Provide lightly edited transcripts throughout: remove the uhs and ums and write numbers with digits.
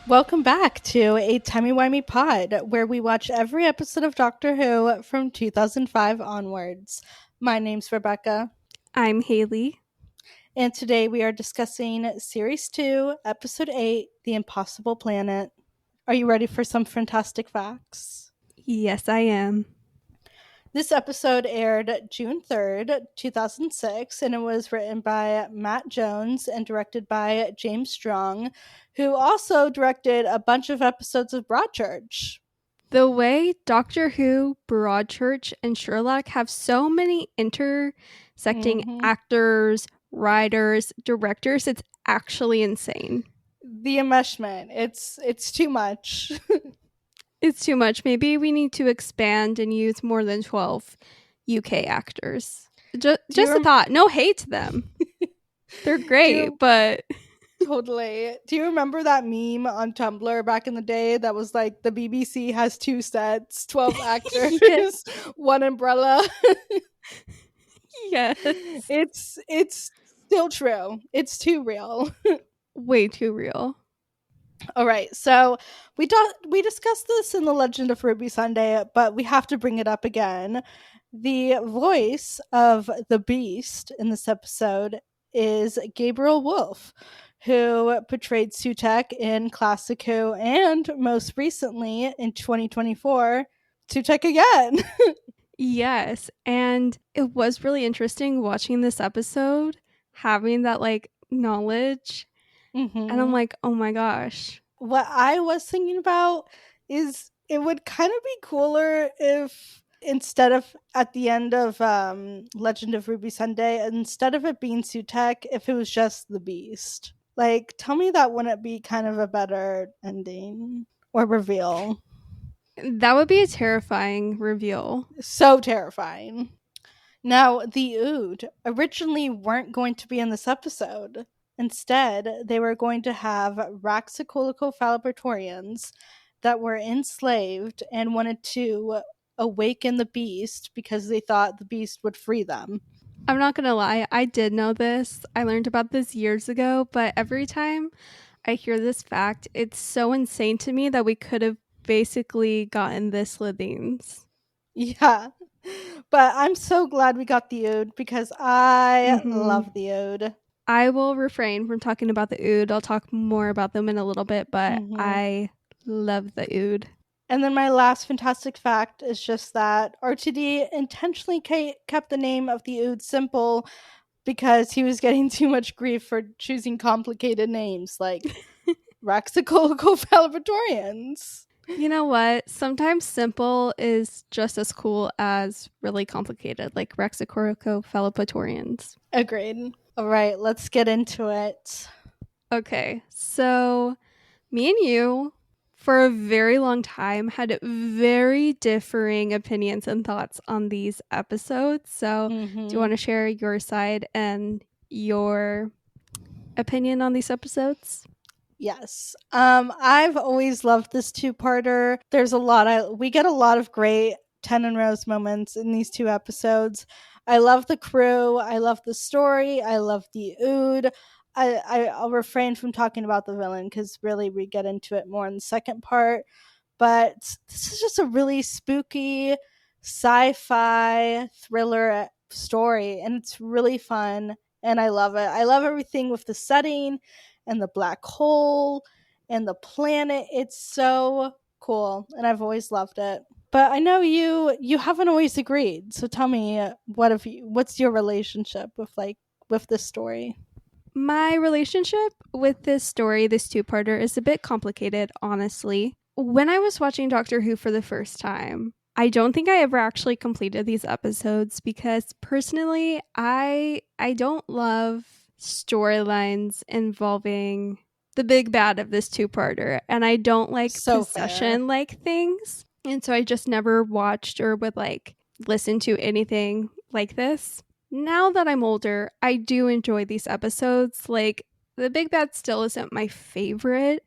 Welcome back to a Timey-Wimey Pod, where we watch every episode of Doctor Who from 2005 onwards. My name's Rebecca, I'm Haley. and today we are discussing Series 2, Episode 8, The Impossible Planet. Are you ready for some fantastic facts? Yes, I am. This episode aired June 3rd, 2006, and it was written by Matt Jones and directed by James Strong, who also directed a bunch of episodes of Broadchurch. The way Doctor Who, Broadchurch, and Sherlock have so many intersecting actors, writers, directors, it's actually insane. The enmeshment, it's too much. It's too much. Maybe we need to expand and use more than 12 UK actors. Just a thought. No hate to them. They're great, but... Totally. Do you remember that meme on Tumblr back in the day that was like the BBC has 2 sets, 12 actors, Yes. 1 umbrella? Yes. It's still true. It's too real. Way too real. All right, so we discussed this in The Legend of Ruby Sunday, but we have to bring it up again. The voice of the Beast in this episode is Gabriel Wolf, who portrayed Sutekh in Classic Who, and most recently in 2024, Sutekh again. Yes, and it was really interesting watching this episode, having that knowledge. And I'm like, oh my gosh. What I was thinking about is it would kind of be cooler if instead of at the end of Legend of Ruby Sunday, instead of it being Sutekh, if it was just the Beast. Like, tell me that wouldn't be kind of a better ending or reveal. That would be a terrifying reveal. So terrifying. Now, the Ood originally weren't going to be in this episode. Instead, they were going to have Raxacolicophalopatorians that were enslaved and wanted to awaken the beast because they thought the beast would free them. I'm not gonna lie, I did know this. I learned about this years ago, but every time I hear this fact, it's so insane to me that we could have basically gotten this Slitheen's. Yeah. But I'm so glad we got the Ood because I love the Ood. I will refrain from talking about the Ood. I'll talk more about them in a little bit, but I love the Ood. And then my last fantastic fact is just that RTD intentionally kept the name of the Ood simple because he was getting too much grief for choosing complicated names like Raxacolicophalopatorians. You know what? Sometimes simple is just as cool as really complicated, like Raxacolicophalopatorians. Agreed. All right, let's get into it. Okay, so me and you, for a very long time, had very differing opinions and thoughts on these episodes. So, do you want to share your side and your opinion on these episodes? Yes. I've always loved this 2-parter. There's we get a lot of great Ten and Rose moments in these 2 episodes. I love the crew. I love the story. I love the Ood. I'll refrain from talking about the villain because really we get into it more in the second part. But this is just a really spooky sci-fi thriller story, and it's really fun, and I love it. I love everything with the setting and the black hole and the planet. It's so cool, and I've always loved it. But I know you haven't always agreed. So tell me, what's your relationship with this story? My relationship with this story, this 2-parter, is a bit complicated, honestly. When I was watching Doctor Who for the first time, I don't think I ever actually completed these episodes because personally, I don't love storylines involving the big bad of this 2-parter, and I don't like possession-like things. And so I just never watched or would listen to anything like this. Now that I'm older, I do enjoy these episodes. Like, the big bad still isn't my favorite,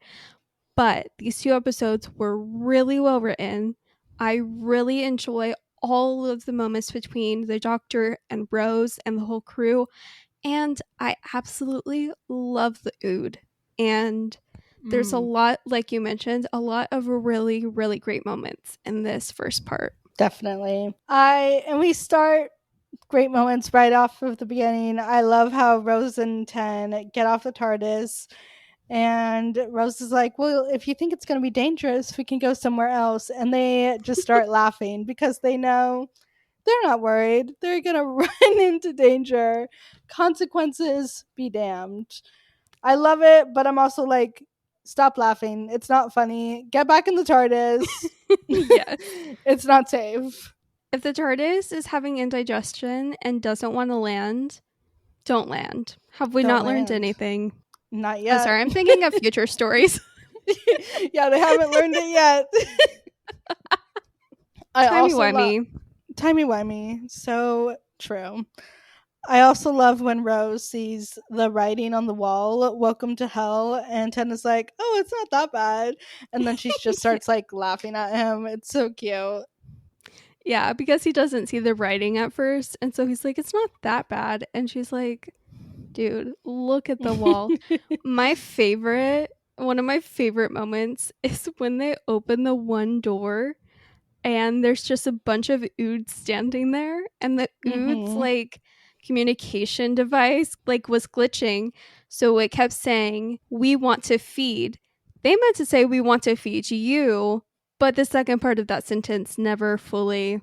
but these 2 episodes were really well written. I really enjoy all of the moments between the Doctor and Rose and the whole crew. And I absolutely love the Ood. And There's a lot, like you mentioned, a lot of really, really great moments in this first part. Definitely. And we start great moments right off of the beginning. I love how Rose and Ten get off the TARDIS, and Rose is like, well, if you think it's going to be dangerous, we can go somewhere else. And they just start laughing because they know they're not worried. They're going to run into danger. Consequences be damned. I love it, but I'm also like, stop laughing. It's not funny. Get back in the TARDIS. Yes. It's not safe. If the TARDIS is having indigestion and doesn't want to land, don't land. Have we Don't not learned land. anything? Not Oh, yet. sorry, I'm thinking of future stories. Yeah, they haven't learned it yet. Timey-wimey. Timey-wimey. So true. I also love when Rose sees the writing on the wall, "Welcome to Hell," and Ten is like, "Oh, it's not that bad." And then she just starts like laughing at him. It's so cute. Yeah, because he doesn't see the writing at first. And so he's like, it's not that bad. And she's like, dude, look at the wall. One of my favorite moments is when they open the one door and there's just a bunch of Ood standing there. And the Ood's like communication device like was glitching. So it kept saying, we want to feed. They meant to say, we want to feed you. But the second part of that sentence never fully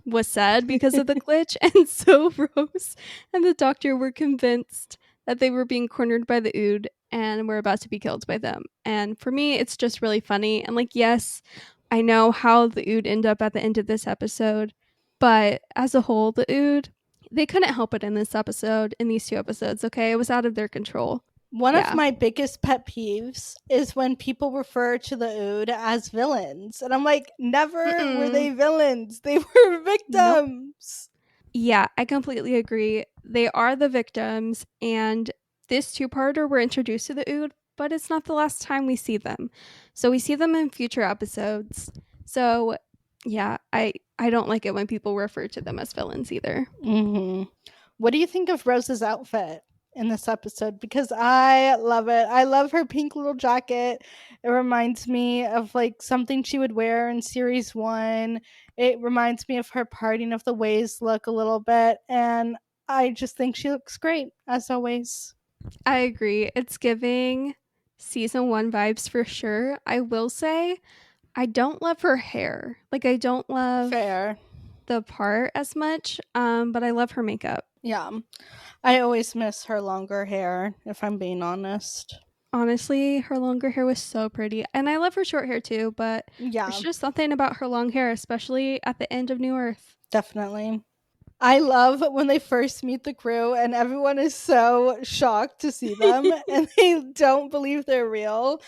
was said because of the glitch. And so Rose and the doctor were convinced that they were being cornered by the Ood and were about to be killed by them. And for me, it's just really funny. And like, yes, I know how the Ood end up at the end of this episode, but as a whole, the Ood, they couldn't help it in this episode, in these two episodes, okay? It was out of their control. One of my biggest pet peeves is when people refer to the Ood as villains. And I'm like, never were they villains. They were victims. Nope. Yeah, I completely agree. They are the victims, and this two-parter, we're introduced to the Ood, but it's not the last time we see them. So we see them in future episodes. So yeah, I don't like it when people refer to them as villains either. What do you think of Rose's outfit in this episode? Because I love it. I love her pink little jacket. It reminds me of like something she would wear in series 1. It reminds me of her Parting of the Ways look a little bit, and I just think she looks great as always. I agree. It's giving season 1 vibes for sure. I will say I don't love her hair. Like, I don't love the part as much, but I love her makeup. Yeah. I always miss her longer hair, if I'm being honest. Honestly, her longer hair was so pretty. And I love her short hair too, but there's just something about her long hair, especially at the end of New Earth. Definitely. I love when they first meet the crew and everyone is so shocked to see them and they don't believe they're real.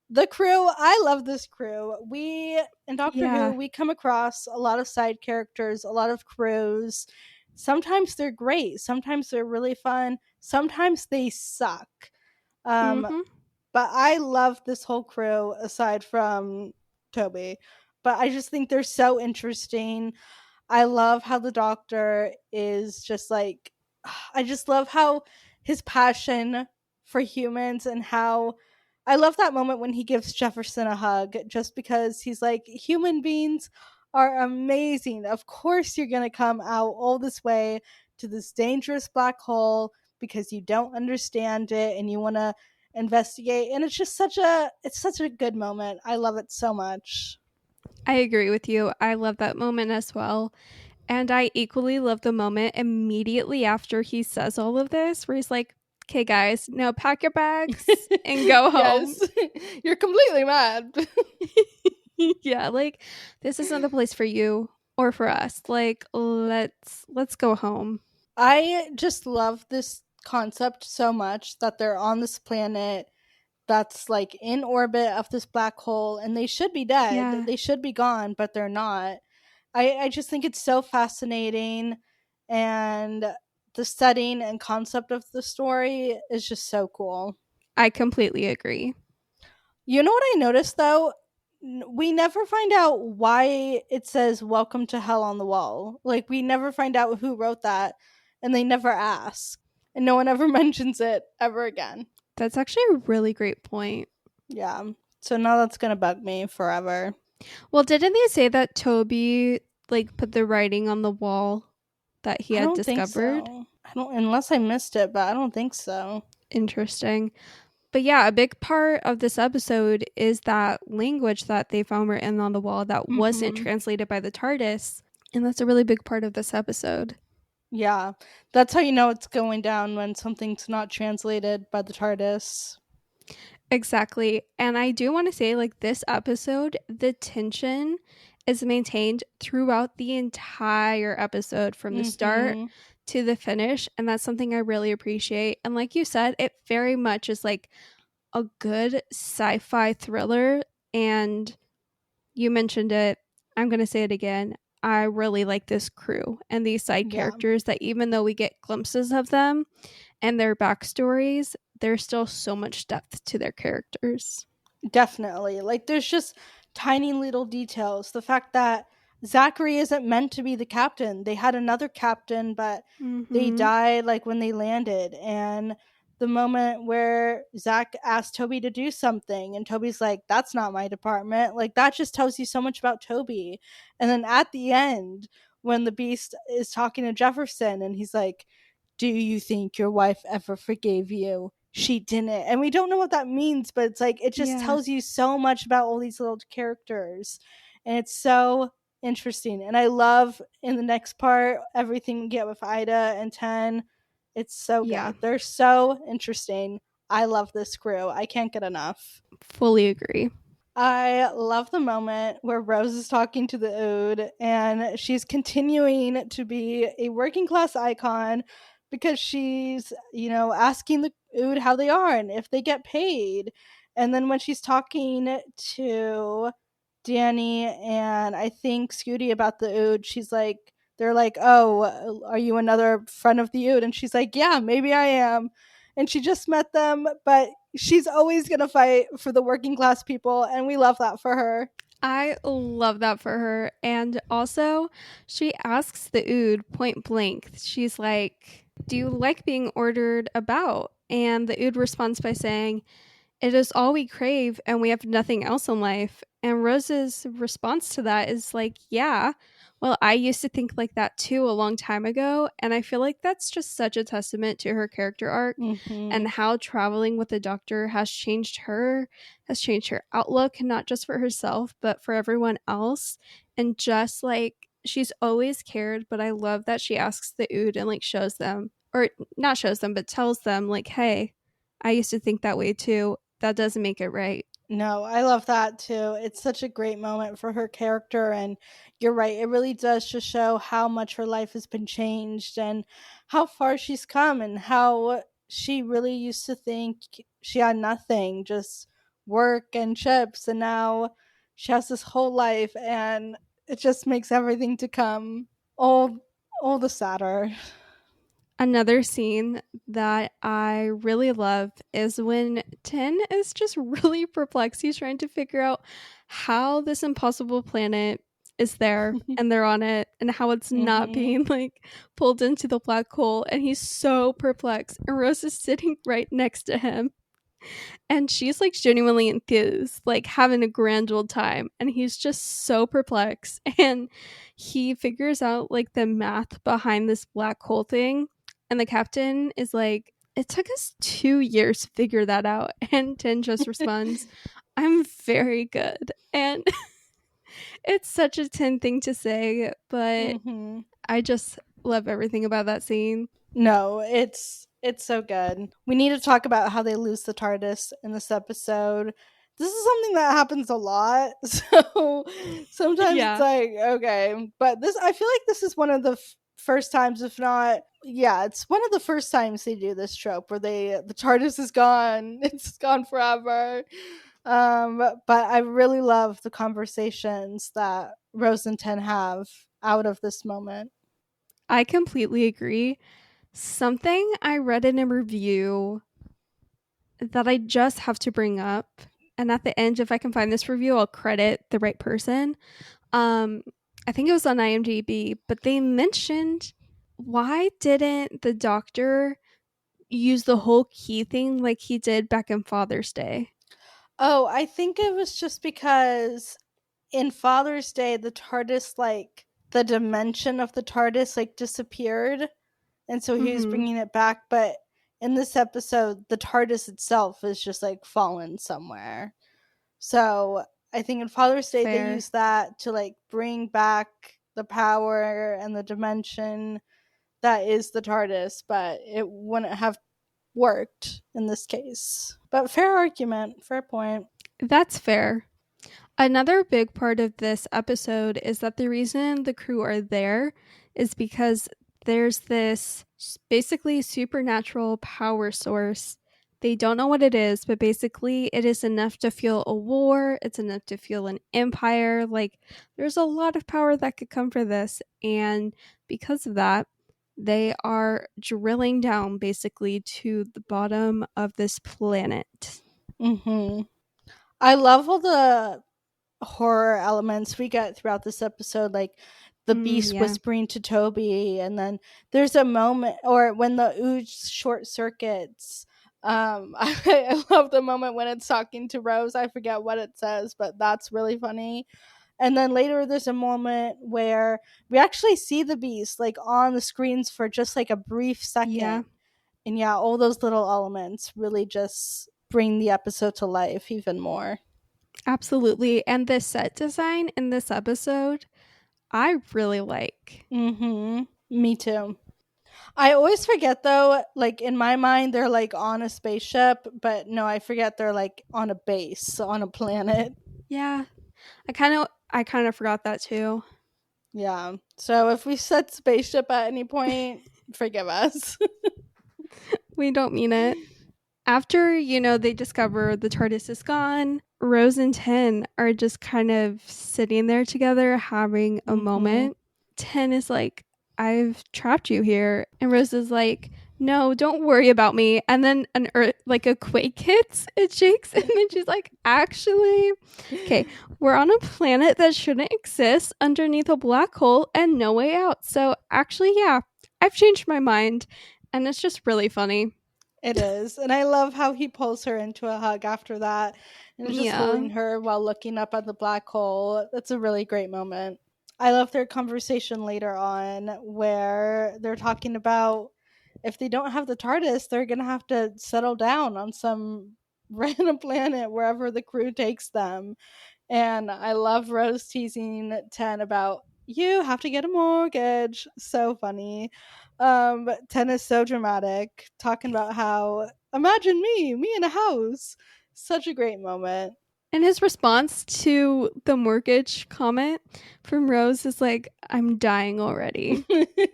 The crew, I love this crew. We, in Doctor Who, we come across a lot of side characters, a lot of crews. Sometimes they're great. Sometimes they're really fun. Sometimes they suck. But I love this whole crew aside from Toby. But I just think they're so interesting. I love how the Doctor is just like, I just love how his passion for humans and how I love that moment when he gives Jefferson a hug just because he's like, human beings are amazing. Of course, you're going to come out all this way to this dangerous black hole because you don't understand it and you want to investigate. And it's just such a good moment. I love it so much. I agree with you. I love that moment as well. And I equally love the moment immediately after he says all of this, where he's like, okay, guys, now pack your bags and go home. You're completely mad. Yeah, like, this isn't the place for you or for us. Like, let's go home. I just love this concept so much that they're on this planet that's like in orbit of this black hole and they should be dead. Yeah. They should be gone, but they're not. I just think it's so fascinating, and the setting and concept of the story is just so cool. I completely agree. You know what I noticed though? We never find out why it says "Welcome to Hell" on the wall. Like, we never find out who wrote that, and they never ask, and no one ever mentions it ever again. That's actually a really great point. Yeah. So now that's gonna bug me forever. Well, didn't they say that Toby like put the writing on the wall that he I had don't think discovered? so. I don't, unless I missed it, but I don't think so. Interesting. But yeah, a big part of this episode is that language that they found written on the wall that wasn't Hmm. translated by the TARDIS. And that's a really big part of this episode. Yeah. That's how you know it's going down, when something's not translated by the TARDIS. Exactly. And I do want to say, like, this episode, the tension is maintained throughout the entire episode from the start Hmm. to the finish. And that's something I really appreciate. And like you said, it very much is like a good sci fi thriller. And you mentioned it. I'm going to say it again. I really like this crew and these side Yeah. characters that even though we get glimpses of them and their backstories, there's still so much depth to their characters. Definitely. Like, there's just tiny little details. The fact that Zachary isn't meant to be the captain. They had another captain, but they Mm-hmm. died like when they landed. And the moment where Zach asked Toby to do something, and Toby's like, "That's not my department." Like, that just tells you so much about Toby. And then at the end, when the Beast is talking to Jefferson, and he's like, "Do you think your wife ever forgave you?" She didn't. And we don't know what that means, but it's like it just Yeah. tells you so much about all these little characters. And it's so interesting. And I love in the next part everything we get with Ida and Ten. It's so Yeah. good. They're so interesting. I love this crew. I can't get enough. Fully agree. I love the moment where Rose is talking to the Ood and she's continuing to be a working class icon because she's, asking the Ood how they are and if they get paid. And then when she's talking to Danny and I think Scooty about the Ood, she's like, they're like, "Oh, are you another friend of the Ood?" And she's like, "Yeah, maybe I am." And she just met them, but she's always going to fight for the working class people, and we love that for her. I love that for her. And also, she asks the Ood point blank. She's like, "Do you like being ordered about?" And the Ood responds by saying, "It is all we crave, and we have nothing else in life." And Rose's response to that is like, "Yeah, well, I used to think like that too a long time ago." And I feel like that's just such a testament to her character arc Hmm. and how traveling with the doctor has changed her, has changed her outlook, not just for herself, but for everyone else. And just like she's always cared, but I love that she asks the Ood and like shows them, or not shows them, but tells them, like, "Hey, I used to think that way too. That doesn't make it right." No, I love that too. It's such a great moment for her character. And you're right, it really does just show how much her life has been changed and how far she's come, and how she really used to think she had nothing, just work and chips. And now she has this whole life, and it just makes everything to come all the sadder. Another scene that I really love is when Tin is just really perplexed. He's trying to figure out how this impossible planet is there and they're on it and how it's not Hmm. being like pulled into the black hole. And he's so perplexed. And Rose is sitting right next to him. And she's like genuinely enthused, like having a grand old time. And he's just so perplexed. And he figures out like the math behind this black hole thing. And the captain is like, "It took us 2 years to figure that out." And Tin just responds, "I'm very good." And it's such a Tin thing to say, but Hmm. I just love everything about that scene. No, it's so good. We need to talk about how they lose the TARDIS in this episode. This is something that happens a lot, so sometimes it's Yeah. like, okay, but this, I feel like this is one of the first times, if not, yeah, it's one of the first times they do this trope where the TARDIS is gone, it's gone forever. But I really love the conversations that Rose and Ten have out of this moment. I completely agree. Something I read in a review that I just have to bring up, and at the end, if I can find this review, I'll credit the right person. Um, I think it was on IMDb, but they mentioned, why didn't the doctor use the whole key thing like he did back in Father's Day? Oh, I think it was just because in Father's Day, the TARDIS, like, the dimension of the TARDIS, like, disappeared. And so he was Mm-hmm. bringing it back. But in this episode, the TARDIS itself is just, like, fallen somewhere. So I think in Father's Day, they Fair. used that to, like, bring back the power and the dimension that is the TARDIS, but it wouldn't have worked in this case. But fair argument, fair point. That's fair. Another big part of this episode is that the reason the crew are there is because there's this basically supernatural power source. They don't know what it is, but basically it is enough to fuel a war, it's enough to fuel an empire. Like, there's a lot of power that could come for this. And because of that, they are drilling down basically to the bottom of this planet. Mm-hmm. I love all the horror elements we get throughout this episode, like the beast Yeah. whispering to Toby, and then there's a moment, or when the ooze short circuits. I love the moment when it's talking to Rose. I forget what it says, but that's really funny. And then later, there's a moment where we actually see the beast like on the screens for just like a brief Yeah. second. And yeah, all those little elements really just bring the episode to life even more. Absolutely. And the set design in this episode, I really like. Mm-hmm. Me too. I always forget though, like in my mind, they're like on a spaceship, but no, I forget they're like on a base, on a planet. Yeah. I kind of forgot that too. Yeah. So if we said spaceship at any point, forgive us. We don't mean it. After, they discover the TARDIS is gone, Rose and Ten are just kind of sitting there together having a Mm-hmm. moment. Ten is like, I've trapped you here. And Rose is like, no, don't worry about me. And then an earth, like a quake hits, it shakes. And then she's like, actually, okay, we're on a planet that shouldn't exist underneath a black hole and no way out. So actually, yeah, I've changed my mind. And it's just really funny. It is. And I love how he pulls her into a hug after that and is just Yeah. holding her while looking up at the black hole. That's a really great moment. I love their conversation later on where they're talking about if they don't have the TARDIS, they're going to have to settle down on some random planet wherever the crew takes them. And I love Rose teasing Ten about you have to get a mortgage. So funny. Ten is so dramatic, talking about how imagine me in a house. Such a great moment. And his response to the mortgage comment from Rose is like, I'm dying already.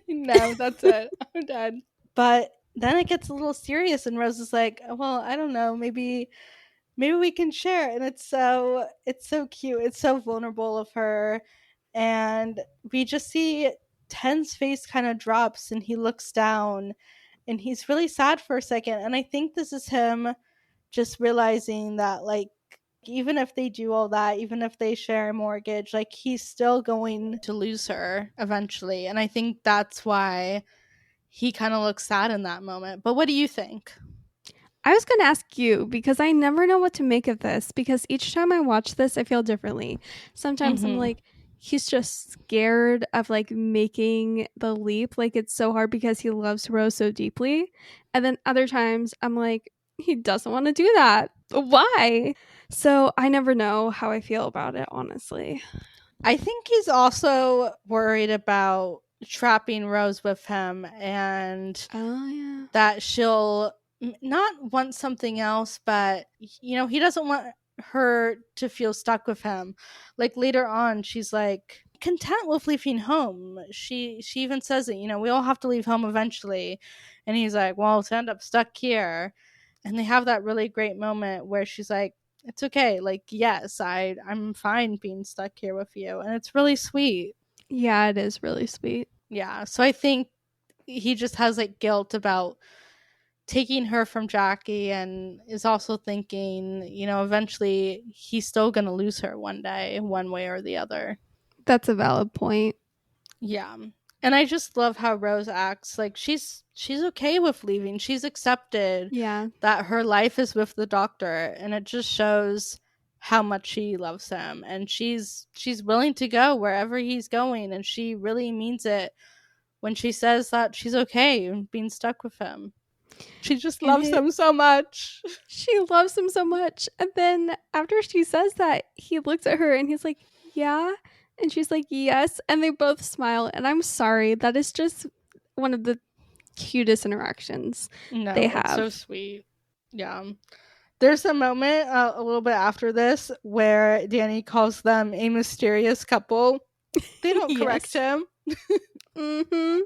No, that's it. I'm done. But then it gets a little serious, and Rose is like, "Well, I don't know. Maybe we can share." And it's so cute. It's so vulnerable of her, and we just see Ten's face kind of drops, and he looks down, and he's really sad for a second. And I think this is him just realizing that, like, even if they do all that, even if they share a mortgage, like, he's still going to lose her eventually. And I think that's why he kind of looks sad in that moment. But what do you think? I was going to ask you because I never know what to make of this because each time I watch this, I feel differently. Sometimes I'm Mm-hmm. like, he's just scared of like making the leap. Like it's so hard because he loves Rose so deeply. And then other times I'm like, he doesn't want to do that. Why? So I never know how I feel about it, honestly. I think he's also worried about trapping Rose with him and Oh, yeah. that she'll not want something else, but he doesn't want her to feel stuck with him. Like later on, she's like content with leaving home. She even says it, we all have to leave home eventually. And he's like, well, to end up stuck here. And they have that really great moment where she's like, it's okay, like, yes, I'm fine being stuck here with you, and it's really sweet. Yeah, it is really sweet. Yeah, so I think he just has like guilt about taking her from Jackie, and is also thinking, eventually he's still gonna lose her one day, one way or the other. That's a valid point. Yeah. And I just love how Rose acts. Like she's okay with leaving. She's accepted Yeah. that her life is with the doctor, and it just shows how much she loves him, and she's willing to go wherever he's going, and she really means it when she says that she's okay being stuck with him. She just And loves him so much. she loves him so much. And then after she says that, he looks at her and he's like, "Yeah." And she's like, "Yes." And they both smile. And I'm sorry. That is just one of the cutest interactions No, they it's have. so sweet. Yeah. There's a moment a little bit after this where Danny calls them a mysterious couple. They don't correct him. Mm-hmm.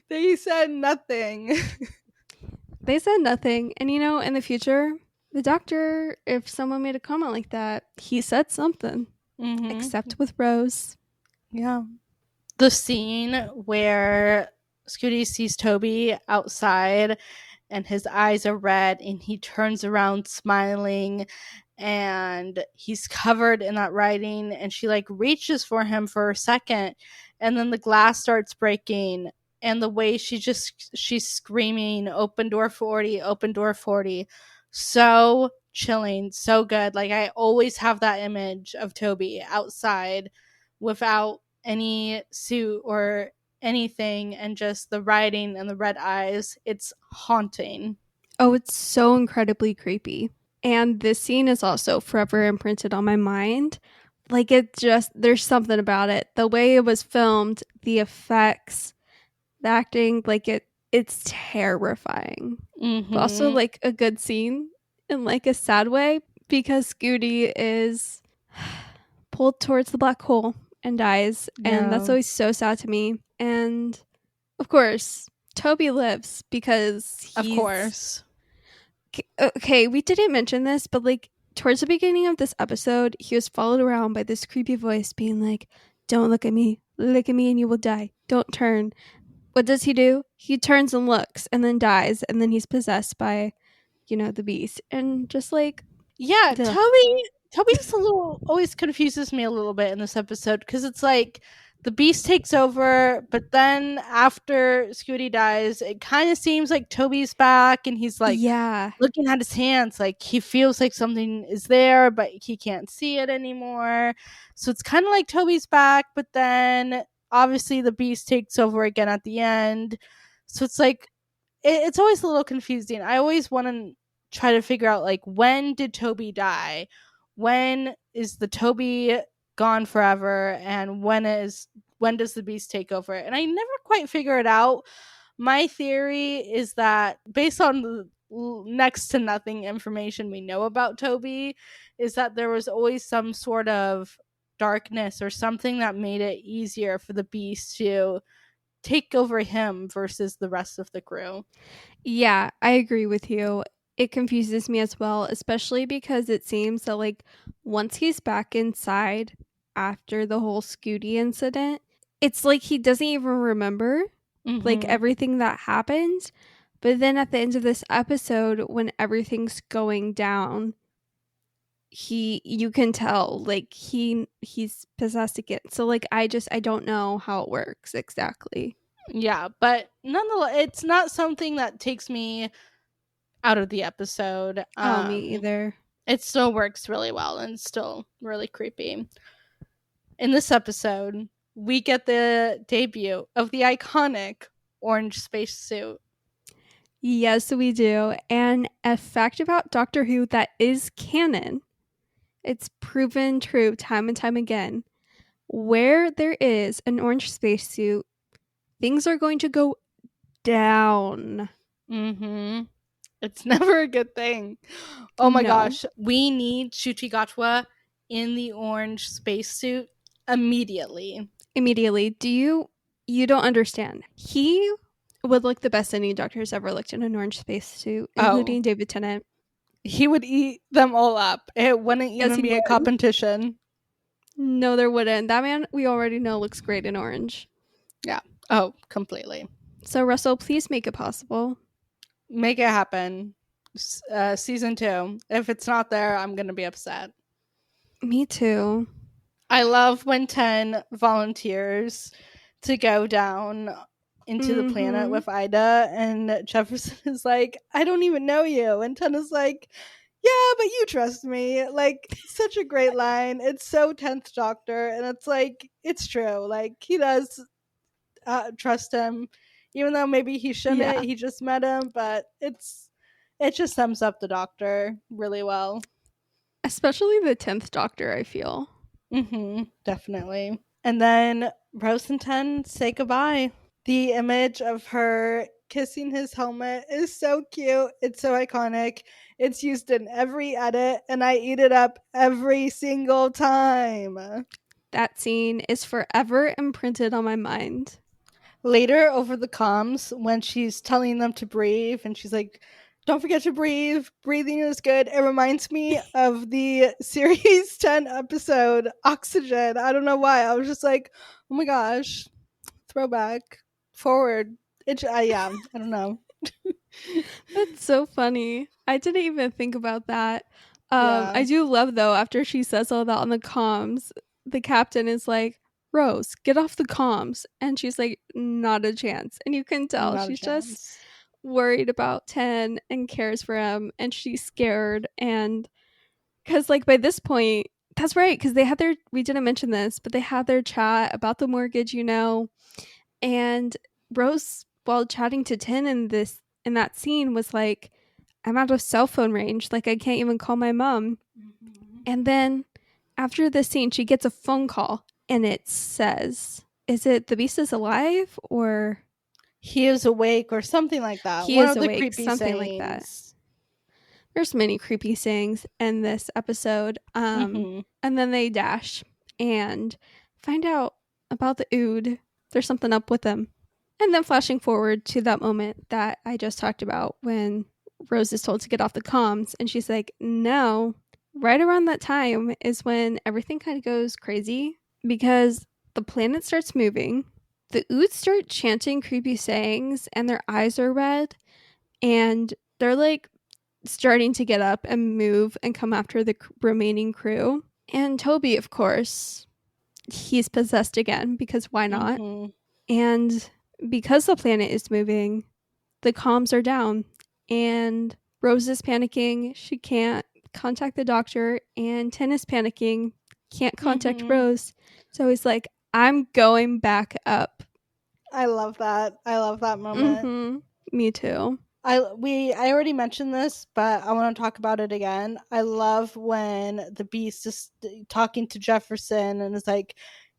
They said nothing. They said nothing. And in the future, the doctor, if someone made a comment like that, he said something. Mm-hmm. Except with Rose. Yeah. The scene where Scooty sees Toby outside and his eyes are red and he turns around smiling and he's covered in that writing and she like reaches for him for a second and then the glass starts breaking and the way she's screaming open door 40, open door 40, so chilling, so good. Like I always have that image of Toby outside without any suit or anything and just the writing and the red eyes. It's haunting. Oh, it's so incredibly creepy. And this scene is also forever imprinted on my mind. Like there's something about it. The way it was filmed, the effects, the acting, like it's terrifying. Mm-hmm. But also like a good scene in like a sad way because Scooty is pulled towards the black hole and dies. Yeah. And that's always so sad to me. And of course, Toby lives because Of course. Okay, we didn't mention this, but like towards the beginning of this episode, he was followed around by this creepy voice being like, "Don't look at me and you will die. Don't turn." What does he do? He turns and looks and then dies, and then he's possessed by, the beast. And just like, Yeah, ugh. Toby's always confuses me a little bit in this episode because it's like the beast takes over, but then after Scooty dies, it kind of seems like Toby's back and he's like Yeah. looking at his hands, like he feels like something is there, but he can't see it anymore. So it's kind of like Toby's back, but then obviously the beast takes over again at the end. So it's like it's always a little confusing. I always want to try to figure out like when did Toby die? When is the Toby gone forever and when does the beast take over? And I never quite figure it out. My theory is that based on the next to nothing information we know about Toby is that there was always some sort of darkness or something that made it easier for the beast to take over him versus the rest of the crew. Yeah, I agree with you. It confuses me as well, especially because it seems that like once he's back inside after the whole Scooty incident, it's like he doesn't even remember like everything that happened. But then at the end of this episode, when everything's going down, you can tell like he's possessed again. So like I don't know how it works exactly. Yeah, but nonetheless, it's not something that takes me out of the episode. Me either. It still works really well and still really creepy. In this episode, we get the debut of the iconic orange spacesuit. Yes, we do. And a fact about Doctor Who that is canon, it's proven true time and time again. Where there is an orange spacesuit, things are going to go down. Mm-hmm. It's never a good thing. Oh my gosh. We need Ncuti Gatwa in the orange spacesuit immediately. You don't understand. He would look the best any doctor's ever looked in an orange spacesuit, including David Tennant. He would eat them all up. It wouldn't even be a competition. No, there wouldn't. That man, we already know, looks great in orange. Yeah. Oh, completely. So, Russell, please make it possible. Make it happen. Season 2. If it's not there, I'm going to be upset. Me too. I love when 10 volunteers to go down into the planet Mm-hmm. with Ida, and Jefferson is like, I don't even know you. And Ten is like, yeah, but you trust me. Like, such a great line. It's so 10th Doctor, and it's like, it's true. Like, he does trust him, even though maybe he shouldn't. Yeah. He just met him, but it just sums up the Doctor really well. Especially the 10th Doctor, I feel. Definitely. And then Rose and Ten say goodbye. The image of her kissing his helmet is so cute. It's so iconic. It's used in every edit, and I eat it up every single time. That scene is forever imprinted on my mind. Later, over the comms, when she's telling them to breathe, and she's like, don't forget to breathe. Breathing is good. It reminds me of the series 10 episode Oxygen. I don't know why. I was just like, oh my gosh, throwback, forward. Yeah, I don't know. That's so funny. I didn't even think about that. Yeah, I do love though, after she says all that on the comms, the captain is like, Rose, get off the comms. And she's like, not a chance. And you can tell not a she's just chance. worried about 10 and cares for him and she's scared. And because, like, by this point, that's right, because they had their, we didn't mention this, but they had their chat about the mortgage, you know, and Rose, while chatting to 10 in that scene, was like, I'm out of cell phone range. Like, I can't even call my mom. And then after this scene, she gets a phone call and it says, is it the beast is alive or He is awake or something like that. he One is of the awake? creepy Something like that. sayings. There's many creepy sayings in this episode. hmm And then they dash and find out about the Ood. There's something up with them. And then flashing forward to that moment that I just talked about when Rose is told to get off the comms and she's like, no. Right around that time is when everything kind of goes crazy because the planet starts moving. The Oods start chanting creepy sayings and their eyes are red and they're like starting to get up and move and come after the remaining crew. And Toby, of course, he's possessed again because why not? hmm And because the planet is moving, the comms are down and Rose is panicking. She can't contact the doctor, and Ten is panicking, can't contact hmm Rose. So he's like, I'm going back up. I love that. I love that moment. Mm-hmm. Me too. I already mentioned this, but I want to talk about it again. I love when the Beast is talking to Jefferson and is like,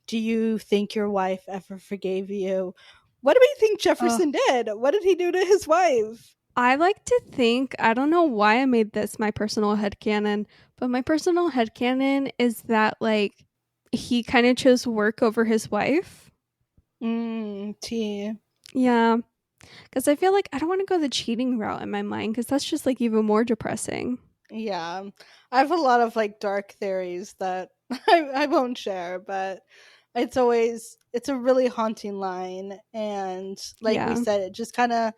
"Do you think your wife ever forgave you?" What do we think Oh, Jefferson did? What did he do to his wife? I like to think, I don't know why I made this my personal headcanon, but my personal headcanon is that, like, he kind of chose work over his wife. T. Yeah. Because I feel like I don't want to go the cheating route in my mind because that's just, like, even more depressing. Yeah, I have a lot of like dark theories that I won't share, but it's a really haunting line, and like we Yeah. said, it just kind of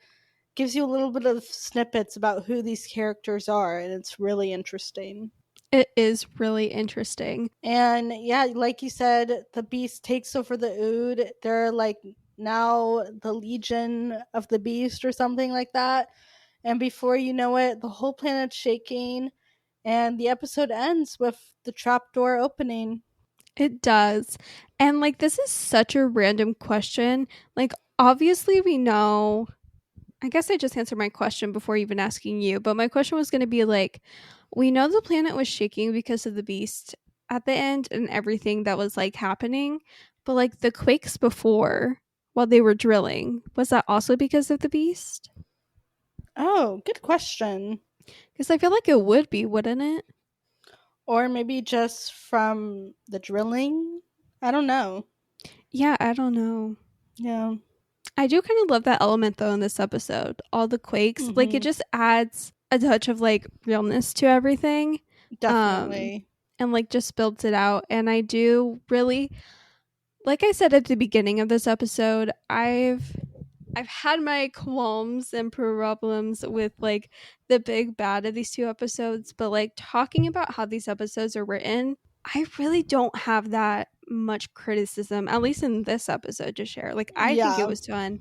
gives you a little bit of snippets about who these characters are, and it's really interesting. It is really interesting. And yeah, like you said, the Beast takes over the Ood. They're like now the Legion of the Beast or something like that. And before you know it, the whole planet's shaking, and the episode ends with the trapdoor opening. It does. And, like, this is such a random question. Like, obviously, we know. I guess I just answered my question before even asking you, but my question was going to be like, we know the planet was shaking because of the beast at the end and everything that was like happening, but like the quakes before while they were drilling, was that also because of the beast? Oh, good question. Because I feel like it would be, wouldn't it? Or maybe just from the drilling? I don't know. Yeah, I don't know. Yeah. I do kind of love that element though in this episode. All the quakes, like it hmm just adds a touch of like realness to everything. Um Definitely. and like just builds it out. And I do really, like I said at the beginning of this episode, I've had my qualms and problems with like the big bad of these two episodes, but like talking about how these episodes are written, I really don't have that much criticism, at least in this episode, to share. Like, I think it Yeah, was done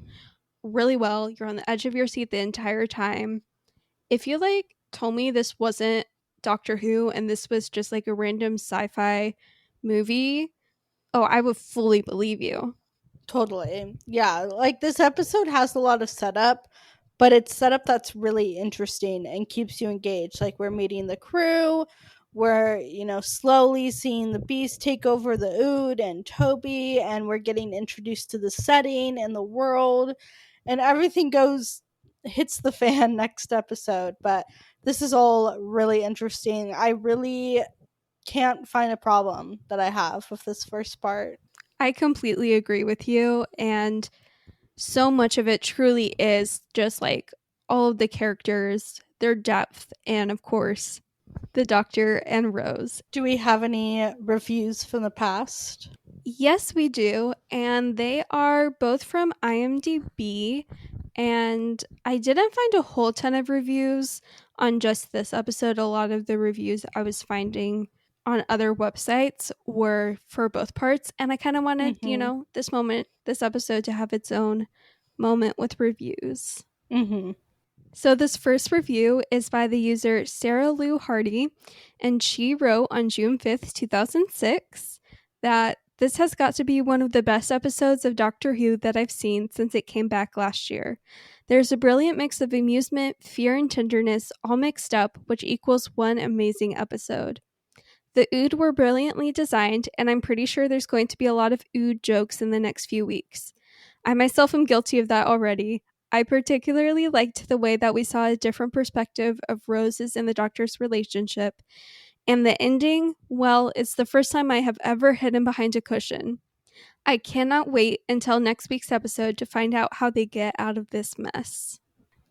really well. You're on the edge of your seat the entire time. If you like told me this wasn't Doctor Who and this was just like a random sci-fi movie, oh, I would fully believe you. totally. Yeah, like this episode has a lot of setup, but it's setup that's really interesting and keeps you engaged. Like we're meeting the crew, we're, slowly seeing the beast take over the Ood and Toby, and we're getting introduced to the setting and the world, and everything hits the fan next episode. But this is all really interesting. I really can't find a problem that I have with this first part. I completely agree with you. And so much of it truly is just like all of the characters, their depth, and of course, the Doctor and Rose. Do we have any reviews from the past? Yes, we do. And they are both from IMDb. And I didn't find a whole ton of reviews on just this episode. A lot of the reviews I was finding on other websites were for both parts. And I kind of wanted, this episode to have its own moment with reviews. Mm-hmm. So this first review is by the user Sarah Lou Hardy, and she wrote on June 5th, 2006, that this has got to be one of the best episodes of Doctor Who that I've seen since it came back last year. There's a brilliant mix of amusement, fear, and tenderness all mixed up, which equals one amazing episode. The Ood were brilliantly designed, and I'm pretty sure there's going to be a lot of Ood jokes in the next few weeks. I myself am guilty of that already. I particularly liked the way that we saw a different perspective of Rose's and the Doctor's relationship. And the ending, well, it's the first time I have ever hidden behind a cushion. I cannot wait until next week's episode to find out how they get out of this mess.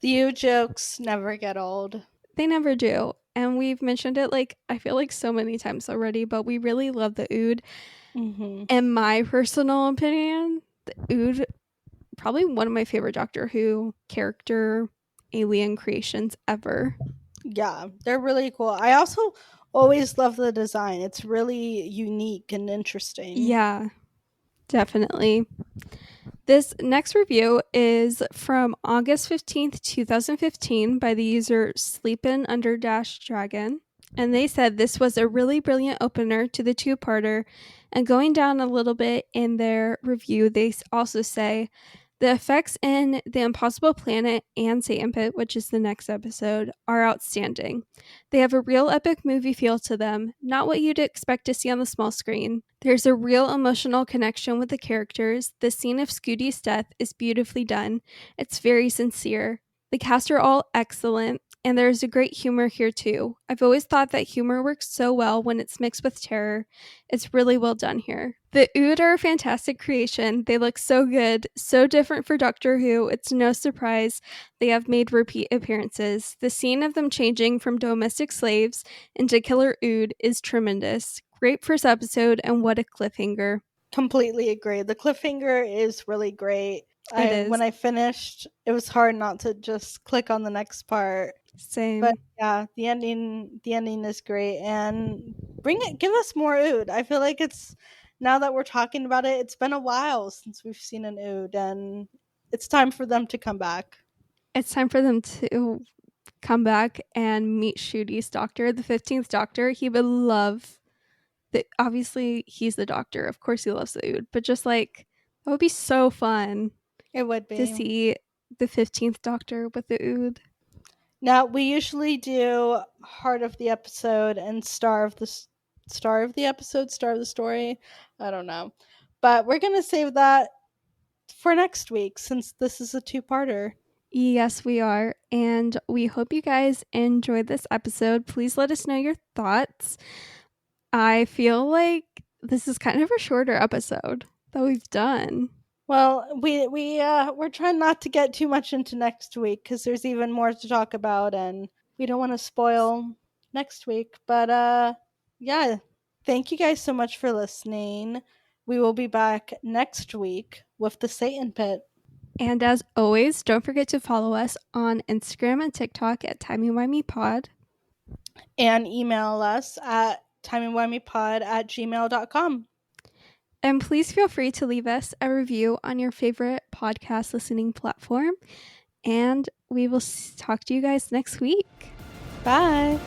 The U jokes never get old. They never do. And we've mentioned it, like, I feel like so many times already, but we really love the Ood. Mm-hmm. In my personal opinion, the Ood, probably one of my favorite Doctor Who character alien creations ever. Yeah, they're really cool. I also always love the design. It's really unique and interesting. Yeah, definitely. This next review is from August 15th, 2015 by the user Sleepin_Dragon. And they said this was a really brilliant opener to the two-parter. And going down a little bit in their review, they also say, the effects in The Impossible Planet and Satan Pit, which is the next episode, are outstanding. They have a real epic movie feel to them, not what you'd expect to see on the small screen. There's a real emotional connection with the characters. The scene of Scooty's death is beautifully done. It's very sincere. The cast are all excellent, and there's a great humor here too. I've always thought that humor works so well when it's mixed with terror. It's really well done here. The Ood are a fantastic creation. They look so good, so different for Doctor Who. It's no surprise they have made repeat appearances. The scene of them changing from domestic slaves into killer Ood is tremendous. Great first episode, and what a cliffhanger. Completely agree. The cliffhanger is really great. When I finished, it was hard not to just click on the next part. Same. But yeah, the ending is great, and give us more Ood. I feel like now that we're talking about it, it's been a while since we've seen an Ood, and it's time for them to come back. It's time for them to come back and meet Ncuti's Doctor, the 15th Doctor. He would love obviously he's the Doctor. Of course he loves the Ood, but just like, that would be so fun. It would be. To see the 15th Doctor with the Ood. Now, we usually do heart of the episode and star of the episode, star of the story. I don't know. But we're going to save that for next week since this is a two-parter. Yes, we are. And we hope you guys enjoyed this episode. Please let us know your thoughts. I feel like this is kind of a shorter episode that we've done. Well, we're trying not to get too much into next week because there's even more to talk about, and we don't want to spoil next week. But yeah, thank you guys so much for listening. We will be back next week with the Satan Pit. And as always, don't forget to follow us on Instagram and TikTok at timeyWimeyPod. And email us at timeyWimeyPod@gmail.com. And please feel free to leave us a review on your favorite podcast listening platform. And we will talk to you guys next week. Bye.